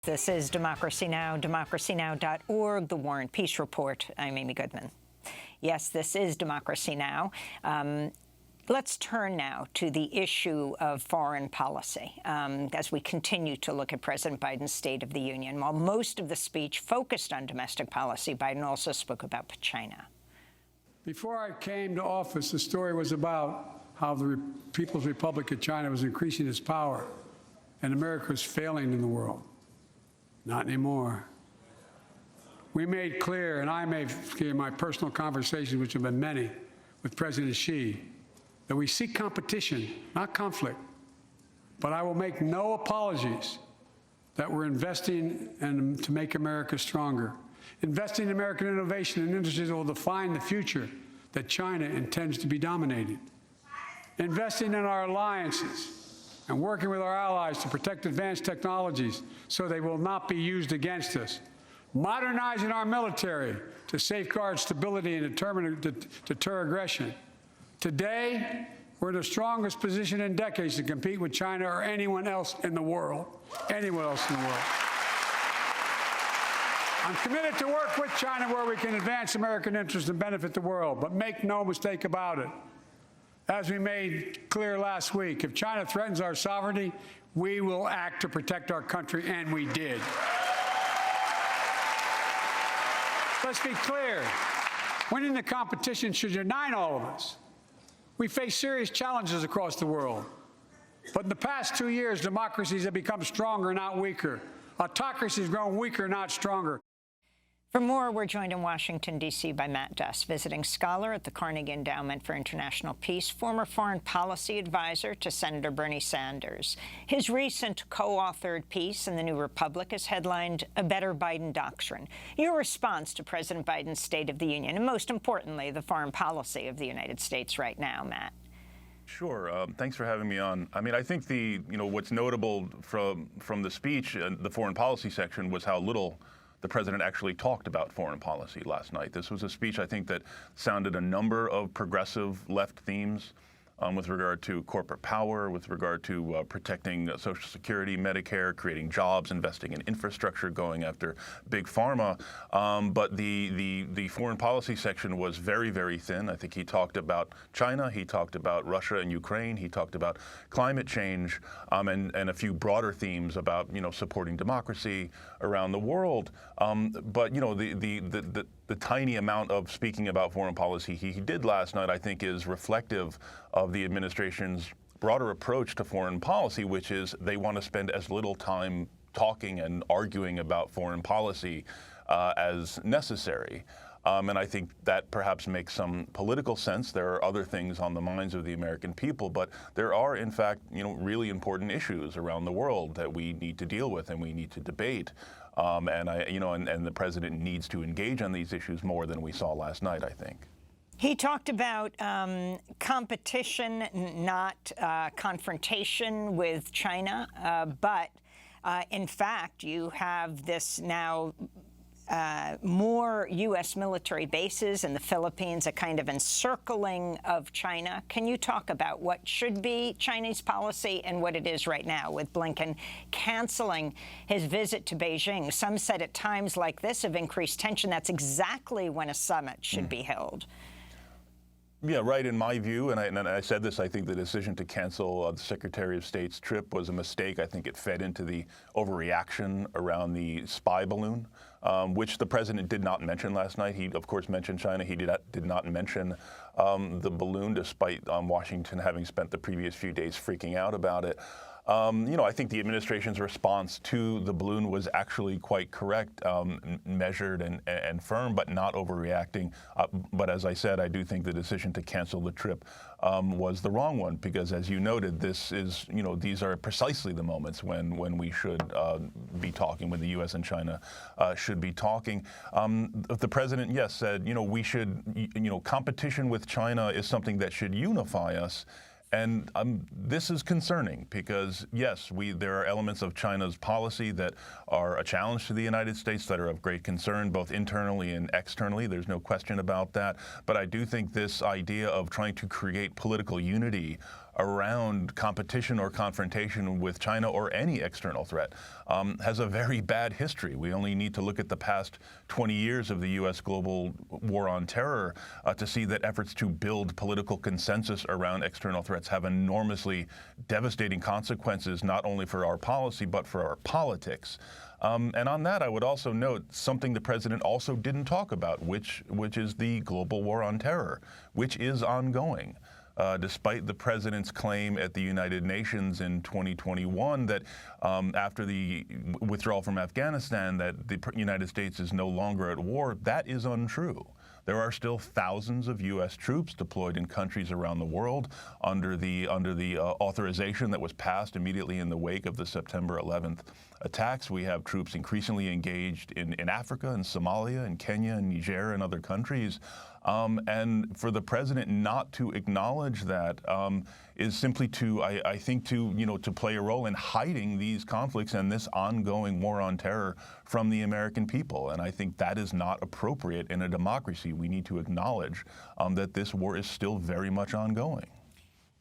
This is Democracy Now!, democracynow.org, The War and Peace Report. I'm Amy Goodman. Yes, this is Democracy Now! Let's turn now to the issue of foreign policy as we continue to look at President Biden's State of the Union. While most of the speech focused on domestic policy, Biden also spoke about China. Before I came to office, the story was about how the People's Republic of China was increasing its power and America was failing in the world. Not anymore. We made clear, and I made clear in my personal conversations, which have been many, with President Xi, that we seek competition, not conflict. But I will make no apologies that we're investing to make America stronger, investing in American innovation and industries that will define the future that China intends to be dominating, investing in our alliances, and working with our allies to protect advanced technologies so they will not be used against us. Modernizing our military to safeguard stability and deter aggression. Today, we're in the strongest position in decades to compete with China or anyone else in the world. Anyone else in the world. I'm committed to work with China where we can advance American interests and benefit the world, but make no mistake about it. As we made clear last week, if China threatens our sovereignty, we will act to protect our country, and we did. Let's be clear. Winning the competition should unite all of us. We face serious challenges across the world. But in the past 2 years, democracies have become stronger, not weaker. Autocracies have grown weaker, not stronger. For more, we're joined in Washington, D.C. by Matt Duss, visiting scholar at the Carnegie Endowment for International Peace, former foreign policy advisor to Senator Bernie Sanders. His recent co-authored piece in The New Republic is headlined, A Better Biden Doctrine. Your response to President Biden's State of the Union, and most importantly, the foreign policy of the United States right now, Matt. Sure. Thanks for having me on. I mean, I think what's notable from the speech, the foreign policy section, was how little the president actually talked about foreign policy last night. This was a speech, I think, that sounded a number of progressive left themes with regard to corporate power, with regard to protecting Social Security, Medicare, creating jobs, investing in infrastructure, going after big pharma. But the foreign policy section was very, very thin. I think he talked about China, he talked about Russia and Ukraine, he talked about climate change, and a few broader themes about, supporting democracy around the world. But, the tiny amount of speaking about foreign policy he did last night, I think, is reflective of the administration's broader approach to foreign policy, which is they want to spend as little time talking and arguing about foreign policy as necessary. And I think that perhaps makes some political sense. There are other things on the minds of the American people, but there are, in fact, really important issues around the world that we need to deal with and we need to debate. And the president needs to engage on these issues more than we saw last night, I think. He talked about competition, not confrontation with China. But in fact, you have this now more U.S. military bases in the Philippines, a kind of encircling of China. Can you talk about what should be Chinese policy and what it is right now, with Blinken canceling his visit to Beijing? Some said at times like this of increased tension, that's exactly when a summit should be held. Yeah, right. In my view, and I said this, I think the decision to cancel the Secretary of State's trip was a mistake. I think it fed into the overreaction around the spy balloon, which the president did not mention last night. He, of course, mentioned China. He did not mention the balloon, despite Washington having spent the previous few days freaking out about it. I think the administration's response to the balloon was actually quite correct, measured and firm, but not overreacting. But as I said, I do think the decision to cancel the trip was the wrong one, because as you noted, these are precisely the moments when we should be talking, when the U.S. and China should be talking. The president, yes, said, we should, competition with China is something that should unify us. And this is concerning because, yes, there are elements of China's policy that are a challenge to the United States, that are of great concern, both internally and externally. There's no question about that. But I do think this idea of trying to create political unity around competition or confrontation with China or any external threat has a very bad history. We only need to look at the past 20 years of the U.S. global war on terror to see that efforts to build political consensus around external threats have enormously devastating consequences, not only for our policy, but for our politics. And on that, I would also note something the president also didn't talk about, which is the global war on terror, which is ongoing. Despite the president's claim at the United Nations in 2021 that after the withdrawal from Afghanistan that the United States is no longer at war, that is untrue. There are still thousands of U.S. troops deployed in countries around the world under the authorization that was passed immediately in the wake of the September 11th attacks. We have troops increasingly engaged in Africa and Somalia and Kenya and Niger and other countries. And for the president not to acknowledge that is simply to, I think, to play a role in hiding these conflicts and this ongoing war on terror from the American people. And I think that is not appropriate in a democracy. We need to acknowledge that this war is still very much ongoing.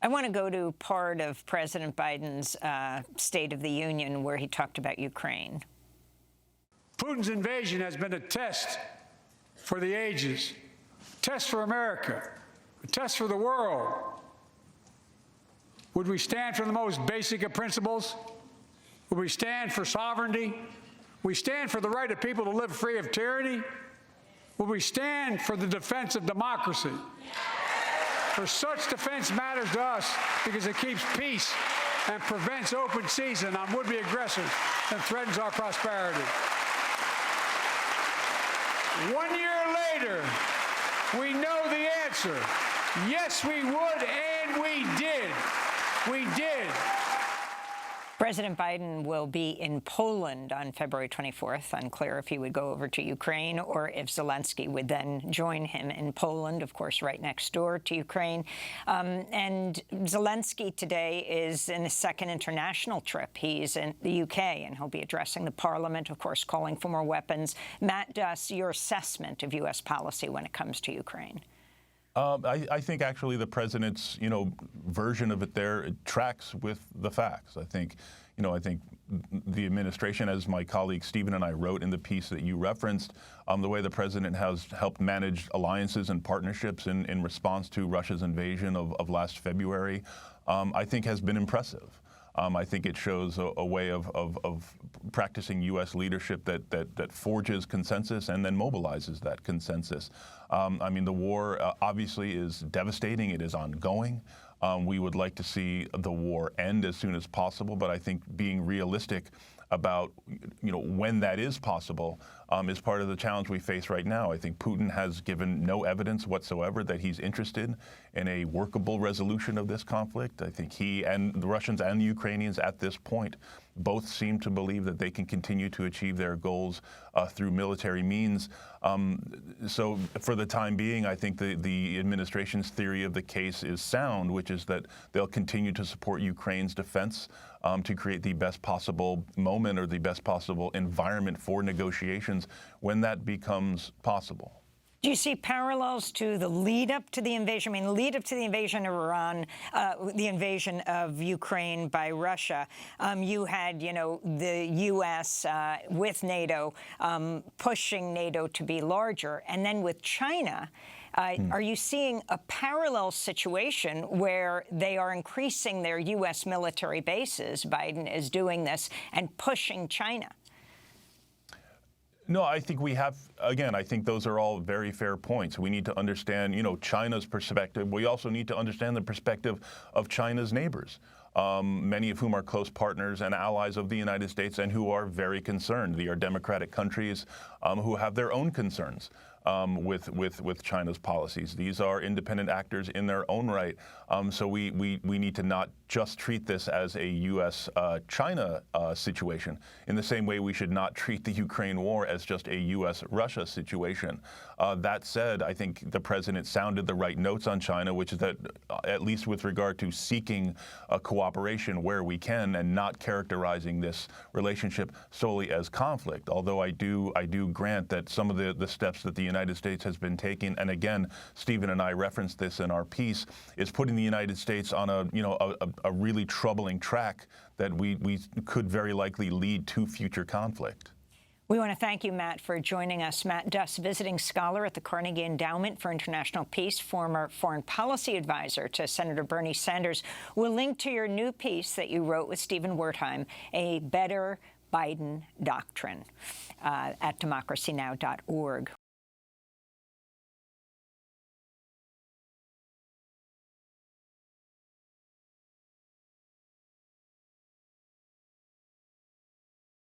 I want to go to part of President Biden's State of the Union where he talked about Ukraine. Putin's invasion has been a test for the ages, a test for America, a test for the world. Would we stand for the most basic of principles? Would we stand for sovereignty? Would we stand for the right of people to live free of tyranny? Would we stand for the defense of democracy? For such defense matters to us because it keeps peace and prevents open season on would-be aggressors and threatens our prosperity. 1 year later, we know the answer. Yes, we would, and we did. We did. President Biden will be in Poland on February 24th. Unclear if he would go over to Ukraine or if Zelensky would then join him in Poland, of course, right next door to Ukraine. And Zelensky today is in a second international trip. He's in the UK, and he'll be addressing the parliament, of course, calling for more weapons. Matt Duss, your assessment of U.S. policy when it comes to Ukraine? I think actually the president's, version of it there, it tracks with the facts. I think the administration, as my colleague Stephen and I wrote in the piece that you referenced, the way the president has helped manage alliances and partnerships in response to Russia's invasion of last February, I think has been impressive. I think it shows a way of practicing U.S. leadership that forges consensus and then mobilizes that consensus. I mean, the war obviously is devastating. It is ongoing. We would like to see the war end as soon as possible, but I think being realistic about when that is possible is part of the challenge we face right now. I think Putin has given no evidence whatsoever that he's interested in a workable resolution of this conflict. I think he and the Russians and the Ukrainians at this point both seem to believe that they can continue to achieve their goals through military means. So for the time being, I think the administration's theory of the case is sound, which is that they'll continue to support Ukraine's defense to create the best possible moment or the best possible environment for negotiations when that becomes possible. Do you see parallels to the lead-up to the invasion? I mean, the lead-up to the invasion of Iran, the invasion of Ukraine by Russia, you had, the U.S. With NATO pushing NATO to be larger. And then with China, are you seeing a parallel situation where they are increasing their U.S. military bases, Biden is doing this, and pushing China? No, I think we have, again, I think those are all very fair points. We need to understand, China's perspective. We also need to understand the perspective of China's neighbors, many of whom are close partners and allies of the United States and who are very concerned. They are democratic countries who have their own concerns with China's policies. These are independent actors in their own right. So we need to not just treat this as a U.S.-China situation in the same way we should not treat the Ukraine war as just a U.S.-Russia situation. That said, I think the president sounded the right notes on China, which is that at least with regard to seeking cooperation where we can and not characterizing this relationship solely as conflict. Although I do grant that some of the steps that the United States has been taking, and again, Stephen and I referenced this in our piece, is putting the United States on a really troubling track that we could very likely lead to future conflict. We want to thank you, Matt, for joining us. Matt Duss, visiting scholar at the Carnegie Endowment for International Peace, former foreign policy advisor to Senator Bernie Sanders. We'll link to your new piece that you wrote with Stephen Wertheim, A Better Biden Doctrine, at democracynow.org.